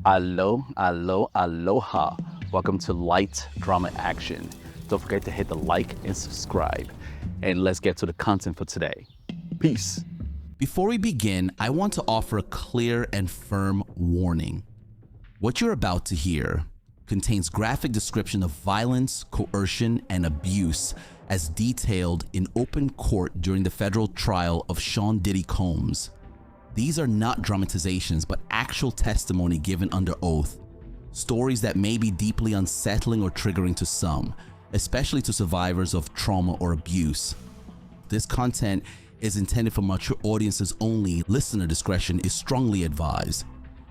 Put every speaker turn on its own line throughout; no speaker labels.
Aloha. Welcome to Light Drama Action. Don't forget to hit the like and subscribe. And let's get to the content for today. Peace.
Before we begin, I want to offer a clear and firm warning. What you're about to hear contains graphic description of violence, coercion, and abuse as detailed in open court during the federal trial of Sean Diddy Combs. These are not dramatizations, but actual testimony given under oath. Stories that may be deeply unsettling or triggering to some, especially to survivors of trauma or abuse. This content is intended for mature audiences only. Listener discretion is strongly advised.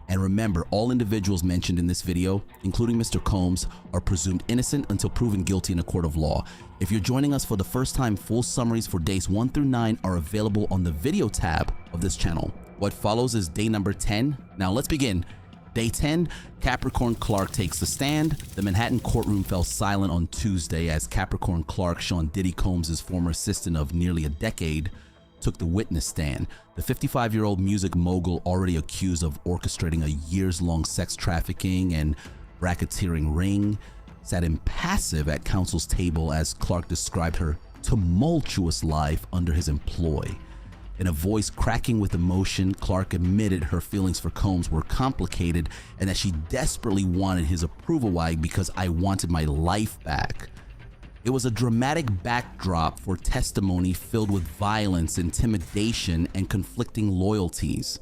And remember, all individuals mentioned in this video, including Mr. Combs, are presumed innocent until proven guilty in a court of law. If you're joining us for the first time, full summaries for days 1 through 9 are available on the video tab of this channel. What follows is day number 10. Now let's begin. Day 10, Capricorn Clark takes the stand. The Manhattan courtroom fell silent on Tuesday as Capricorn Clark, Sean Diddy Combs' former assistant of nearly a decade, took the witness stand. The 55-year-old music mogul, already accused of orchestrating a years-long sex trafficking and racketeering ring, sat impassive at counsel's table as Clark described her tumultuous life under his employ. In a voice cracking with emotion, Clark admitted her feelings for Combs were complicated and that she desperately wanted his approval. Why? Because I wanted my life back. It was a dramatic backdrop for testimony filled with violence, intimidation, and conflicting loyalties.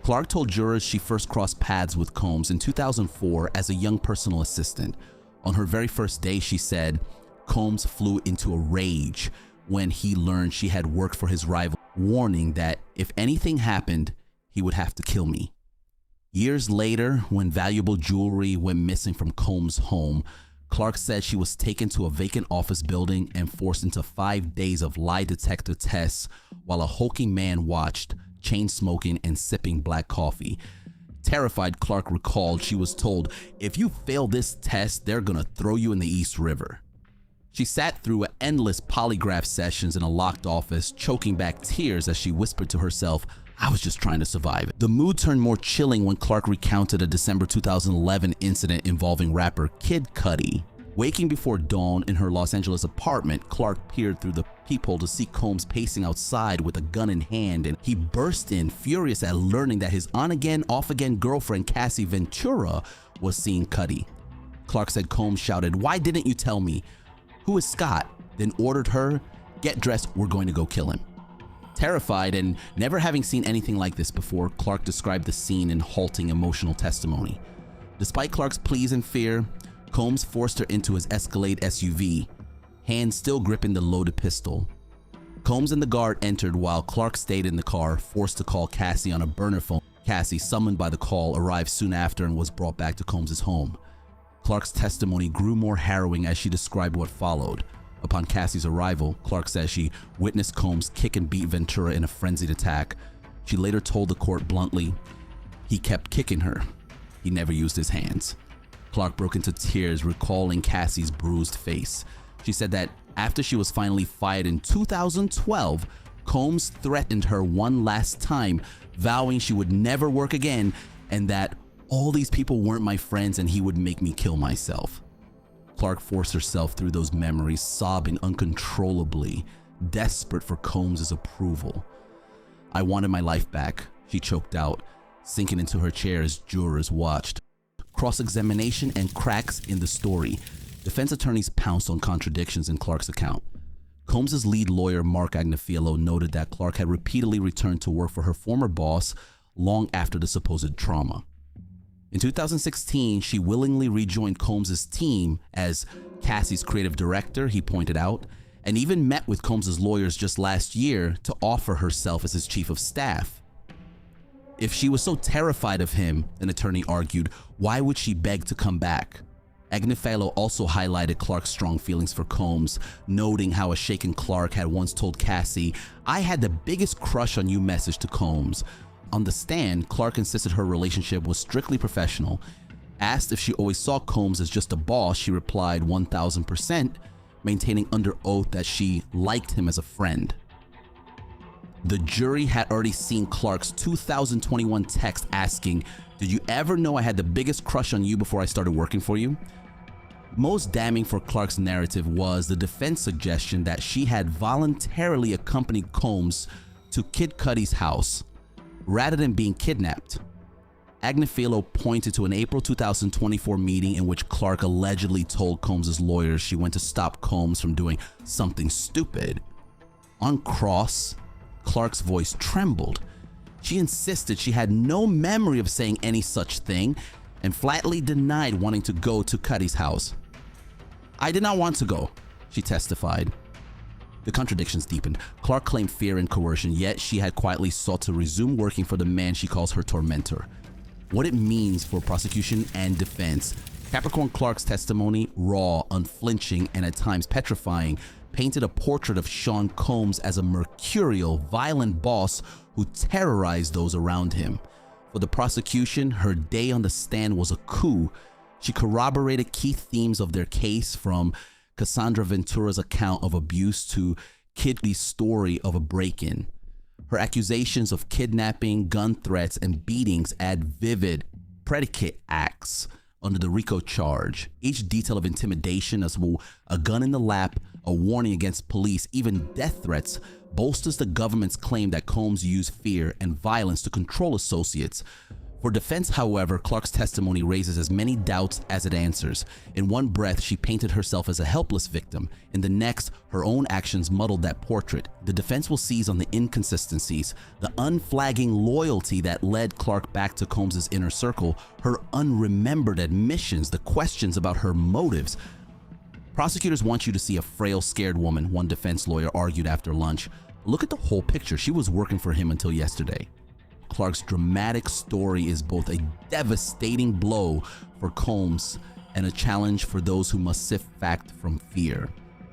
Clark told jurors she first crossed paths with Combs in 2004 as a young personal assistant. On her very first day, she said, Combs flew into a rage when he learned she had worked for his rival, warning that if anything happened, he would have to kill me. Years later, when valuable jewelry went missing from Combs' home, Clark said she was taken to a vacant office building and forced into 5 days of lie detector tests while a hulking man watched, chain smoking and sipping black coffee. Terrified, Clark recalled she was told, if you fail this test, they're gonna throw you in the East River. She sat through endless polygraph sessions in a locked office, choking back tears as she whispered to herself, I was just trying to survive. The mood turned more chilling when Clark recounted a December 2011 incident involving rapper Kid Cudi. Waking before dawn in her Los Angeles apartment, Clark peered through the peephole to see Combs pacing outside with a gun in hand, and he burst in, furious at learning that his on-again, off-again girlfriend Cassie Ventura was seeing Cudi. Clark said Combs shouted, why didn't you tell me? Who is Scott? Then ordered her, get dressed, we're going to go kill him. Terrified and never having seen anything like this before, Clark described the scene in halting emotional testimony. Despite Clark's pleas and fear, Combs forced her into his Escalade SUV, hands still gripping the loaded pistol. Combs and the guard entered while Clark stayed in the car, forced to call Cassie on a burner phone. Cassie, summoned by the call, arrived soon after and was brought back to Combs' home. Clark's testimony grew more harrowing as she described what followed. Upon Cassie's arrival, Clark says she witnessed Combs kick and beat Ventura in a frenzied attack. She later told the court bluntly, he kept kicking her. He never used his hands. Clark broke into tears, recalling Cassie's bruised face. She said that after she was finally fired in 2012, Combs threatened her one last time, vowing she would never work again and that all these people weren't my friends and he would make me kill myself. Clark forced herself through those memories, sobbing uncontrollably, desperate for Combs' approval. I wanted my life back, she choked out, sinking into her chair as jurors watched. Cross-examination and cracks in the story. Defense attorneys pounced on contradictions in Clark's account. Combs' lead lawyer, Mark Agnefiello, noted that Clark had repeatedly returned to work for her former boss long after the supposed trauma. In 2016, she willingly rejoined Combs' team as Cassie's creative director, he pointed out, and even met with Combs' lawyers just last year to offer herself as his chief of staff. If she was so terrified of him, an attorney argued, why would she beg to come back? Agnefiello also highlighted Clark's strong feelings for Combs, noting how a shaken Clark had once told Cassie, I had the biggest crush on you message to Combs. On the stand, Clark insisted her relationship was strictly professional. Asked if she always saw Combs as just a boss, she replied 1000%, maintaining under oath that she liked him as a friend. The jury had already seen Clark's 2021 text asking, "Did you ever know I had the biggest crush on you before I started working for you?" Most damning for Clark's narrative was the defense suggestion that she had voluntarily accompanied Combs to Kid Cudi's house rather than being kidnapped. Agnifilo pointed to an April 2024 meeting in which Clark allegedly told Combs' lawyers she went to stop Combs from doing something stupid. On cross, Clark's voice trembled. She insisted she had no memory of saying any such thing and flatly denied wanting to go to Cudi's house. "I did not want to go," she testified. The contradictions deepened. Clark claimed fear and coercion, yet she had quietly sought to resume working for the man she calls her tormentor. What it means for prosecution and defense. Capricorn Clark's testimony, raw, unflinching, and at times petrifying, painted a portrait of Sean Combs as a mercurial, violent boss who terrorized those around him. For the prosecution, her day on the stand was a coup. She corroborated key themes of their case, from Cassandra Ventura's account of abuse to Kid Cudi's story of a break-in. Her accusations of kidnapping, gun threats, and beatings add vivid predicate acts under the RICO charge. Each detail of intimidation, as well a gun in the lap, a warning against police, even death threats, bolsters the government's claim that Combs used fear and violence to control associates. For defense, however, Clark's testimony raises as many doubts as it answers. In one breath, she painted herself as a helpless victim. In the next, her own actions muddled that portrait. The defense will seize on the inconsistencies, the unflagging loyalty that led Clark back to Combs' inner circle, her unremembered admissions, the questions about her motives. "Prosecutors want you to see a frail, scared woman," one defense lawyer argued after lunch. "Look at the whole picture. She was working for him until yesterday." Clark's dramatic story is both a devastating blow for Combs and a challenge for those who must sift fact from fear.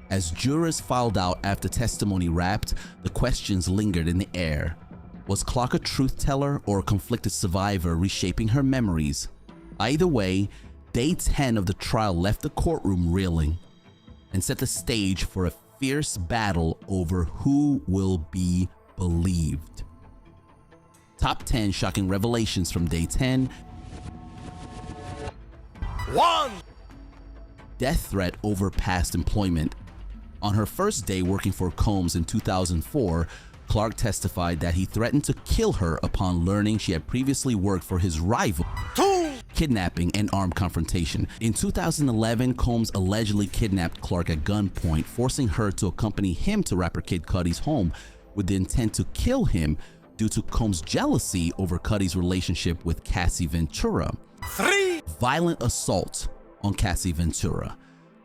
As jurors filed out after testimony wrapped, the questions lingered in the air. Was Clark a truth teller or a conflicted survivor reshaping her memories? Either way, day 10 of the trial left the courtroom reeling and set the stage for a fierce battle over who will be believed. Top 10 shocking revelations from day 10. 1. Death threat over past employment. On her first day working for Combs in 2004, Clark testified that he threatened to kill her upon learning she had previously worked for his rival. 2. Kidnapping and armed confrontation. In 2011, Combs allegedly kidnapped Clark at gunpoint, forcing her to accompany him to rapper Kid Cudi's home with the intent to kill him due to Combs' jealousy over Cudi's relationship with Cassie Ventura. 3. Violent assault on Cassie Ventura.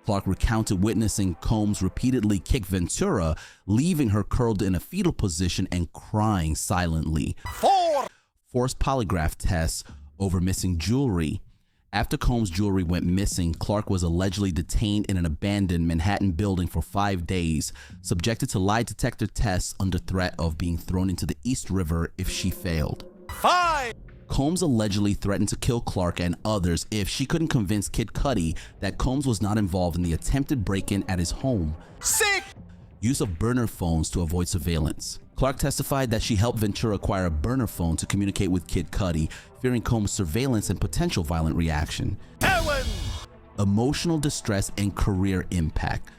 Clark recounted witnessing Combs repeatedly kick Ventura, leaving her curled in a fetal position and crying silently. 4. Forced polygraph tests over missing jewelry. After Combs' jewelry went missing, Clark was allegedly detained in an abandoned Manhattan building for 5 days, subjected to lie detector tests under threat of being thrown into the East River if she failed. 5. Combs allegedly threatened to kill Clark and others if she couldn't convince Kid Cudi that Combs was not involved in the attempted break-in at his home. 6. Use of burner phones to avoid surveillance. Clark testified that she helped Ventura acquire a burner phone to communicate with Kid Cudi, fearing Combs' surveillance and potential violent reaction. 7. Emotional distress and career impact.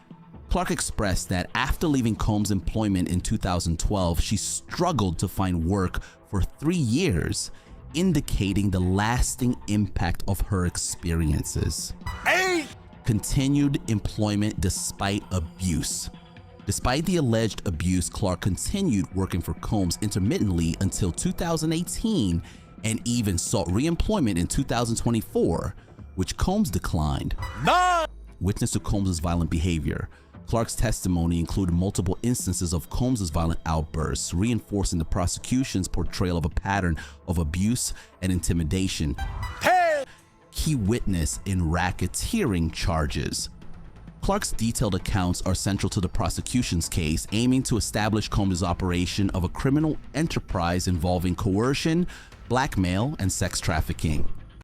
Clark expressed that after leaving Combs' employment in 2012, she struggled to find work for 3 years, indicating the lasting impact of her experiences. 8. Continued employment despite abuse. Despite the alleged abuse, Clark continued working for Combs intermittently until 2018 and even sought re-employment in 2024, which Combs declined. 9. Witness to Combs' violent behavior. Clark's testimony included multiple instances of Combs' violent outbursts, reinforcing the prosecution's portrayal of a pattern of abuse and intimidation. 10. Key witness in racketeering charges. Clark's detailed accounts are central to the prosecution's case, aiming to establish Combs' operation of a criminal enterprise involving coercion, blackmail, and sex trafficking.